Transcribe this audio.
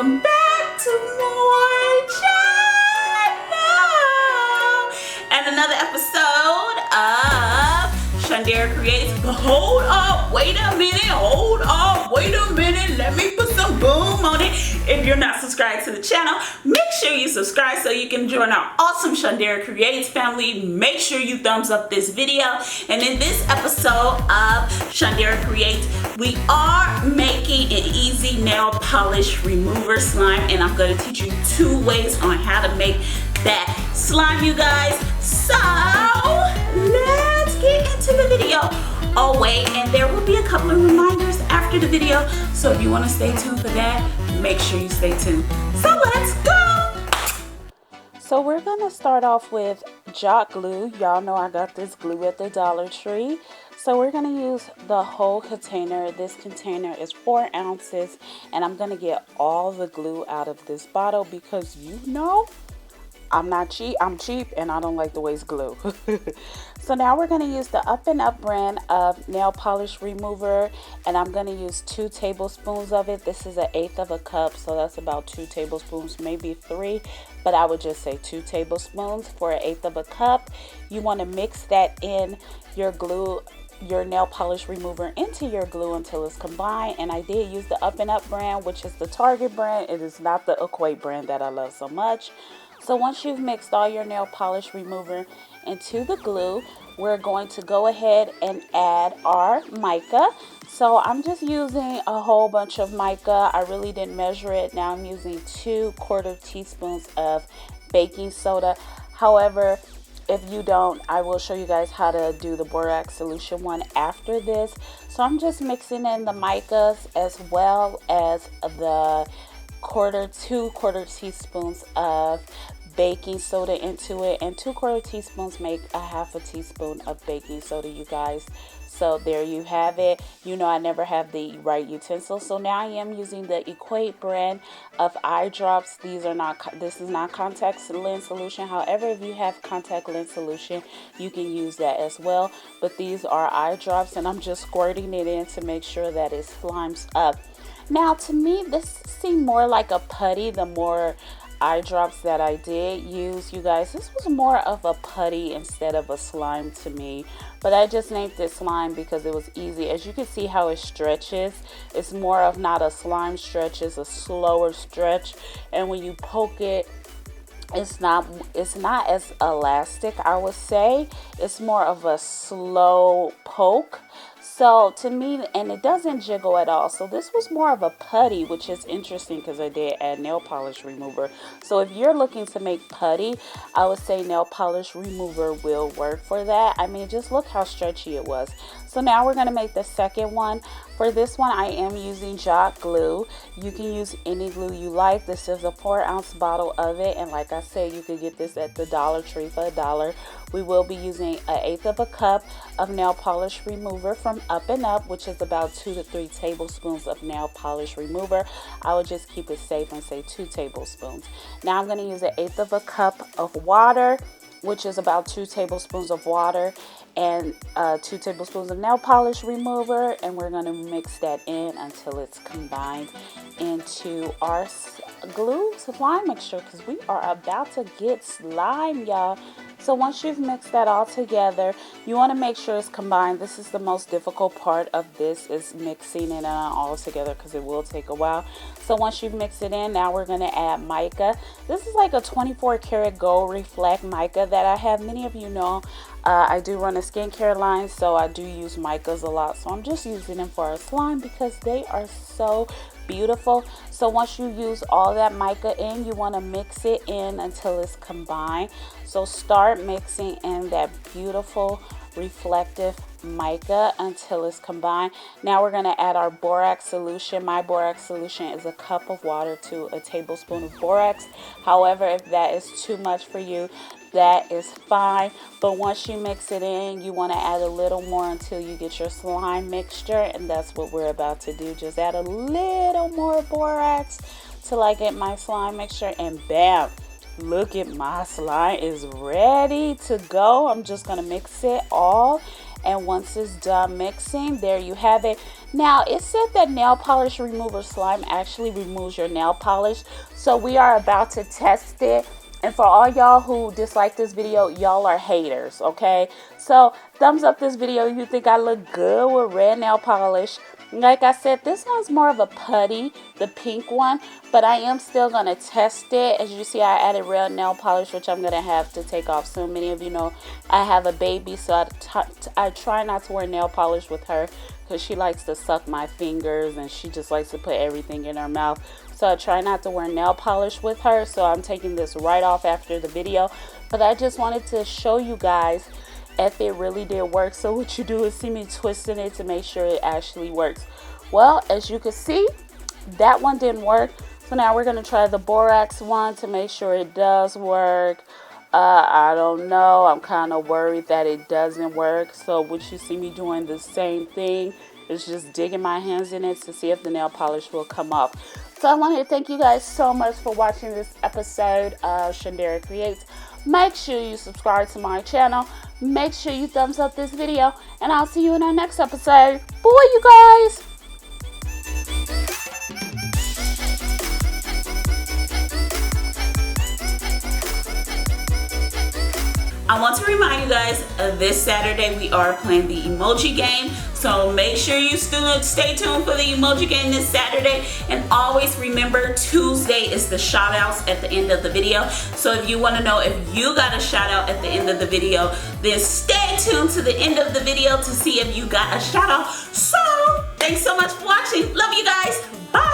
welcome back to my channel and another episode of Shundara Creates. But hold up, wait a minute, let me put some boom on it. If you're not subscribed to the channel, make sure you subscribe so you can join our awesome Shundara Creates family. Make sure you thumbs up this video. And in this episode of Shundara Creates, we are making an easy nail polish remover slime, and I'm going to teach you 2 ways on how to make that slime, you guys. So let's get into the video. Oh wait, and there will be a couple of reminders after the video, so if you want to stay tuned for that, make sure you stay tuned. So let's go. So we're gonna start off with Jock glue. Y'all know I got this glue at the Dollar Tree. So we're gonna use the whole container. This container is 4 ounces, and I'm gonna get all the glue out of this bottle because you know I'm not cheap. I'm cheap and I don't like to waste glue. So now we're going to use the Up and Up brand of nail polish remover, and I'm going to use 2 tablespoons of it. This is 1/8 of a cup, so that's about 2 tablespoons, maybe 3, but I would just say 2 tablespoons for 1/8 of a cup. You want to mix that in your glue, your nail polish remover, into your glue until it's combined. And I did use the Up and Up brand, which is the Target brand. It is not the Equate brand that I love so much. So once you've mixed all your nail polish remover into the glue, we're going to go ahead and add our mica. So I'm just using a whole bunch of mica. I really didn't measure it. Now I'm using 2/4 teaspoons of baking soda. However, if you don't, I will show you guys how to do the borax solution one after this. So I'm just mixing in the micas as well as the 2/4 teaspoons of baking soda into it, and 2/4 teaspoons make 1/2 teaspoon of baking soda, you guys. So there you have it. You know I never have the right utensil, so now I am using the Equate brand of eye drops. This is not contact lens solution. However, if you have contact lens solution, you can use that as well. But these are eye drops, and I'm just squirting it in to make sure that it slimes up. Now, to me, this seemed more like a putty the more eye drops that I did use, you guys. This was more of a putty instead of a slime to me, but I just named it slime because it was easy. As you can see how it stretches, it's more of not a slime stretch, it's a slower stretch, and when you poke it, it's not as elastic, I would say. It's more of a slow poke. So to me, and it doesn't jiggle at all. So this was more of a putty, which is interesting because I did add nail polish remover. So if you're looking to make putty, I would say nail polish remover will work for that. I mean, just look how stretchy it was. So now we're going to make the second one. For this one, I am using Jock glue. You can use any glue you like. This is a 4-ounce bottle of it, and like I said, you can get this at the Dollar Tree for $1. We will be using 1/8 of a cup of nail polish remover from Up and Up, which is about 2 to 3 tablespoons of nail polish remover. I would just keep it safe and say 2 tablespoons. Now I'm going to use 1/8 of a cup of water, which is about 2 tablespoons of water, and 2 tablespoons of nail polish remover, and we're going to mix that in until it's combined into our glue slime mixture, because we are about to get slime, y'all. So once you've mixed that all together, you want to make sure it's combined. This is the most difficult part of this, is mixing it all together, because it will take a while. So once you've mixed it in, now we're going to add mica. This is like a 24 karat gold reflect mica that I have. Many of you know I do run a skincare line, so I do use micas a lot. So I'm just using them for our slime because they are so beautiful. So once you use all that mica in, you want to mix it in until it's combined. So start mixing in that beautiful reflective mica until it's combined. Now we're going to add our borax solution. My borax solution is a cup of water to a tablespoon of borax. However, if that is too much for you, that is fine. But once you mix it in, you want to add a little more until you get your slime mixture, and that's what we're about to do. Just add a little more borax till I get my slime mixture, and bam, look at my slime is ready to go. I'm just gonna mix it all And once it's done mixing, there you have it. Now, it said that nail polish remover slime actually removes your nail polish. So we are about to test it. And for all y'all who dislike this video, y'all are haters, okay? So thumbs up this video if you think I look good with red nail polish. Like I said, this one's more of a putty, the pink one, but I am still going to test it. As you see, I added red nail polish, which I'm going to have to take off soon. Many of you know I have a baby, so I try not to wear nail polish with her because she likes to suck my fingers and she just likes to put everything in her mouth. So I try not to wear nail polish with her, so I'm taking this right off after the video. But I just wanted to show you guys if it really did work. So what you do is see me twisting it to make sure it actually works. Well, as you can see, that one didn't work. So now we're going to try the borax one to make sure it does work. I don't know. I'm kind of worried that it doesn't work. So what you see me doing the same thing is just digging my hands in it to see if the nail polish will come off. So I wanted to thank you guys so much for watching this episode of Shundara Creates. Make sure you subscribe to my channel. Make sure you thumbs up this video. And I'll see you in our next episode. Bye, you guys. I want to remind you guys, this Saturday we are playing the emoji game. So make sure you stay tuned for the emoji game this Saturday. And always remember, Tuesday is the shout outs at the end of the video. So if you want to know if you got a shout out at the end of the video, then stay tuned to the end of the video to see if you got a shout out. So thanks so much for watching. Love you guys. Bye.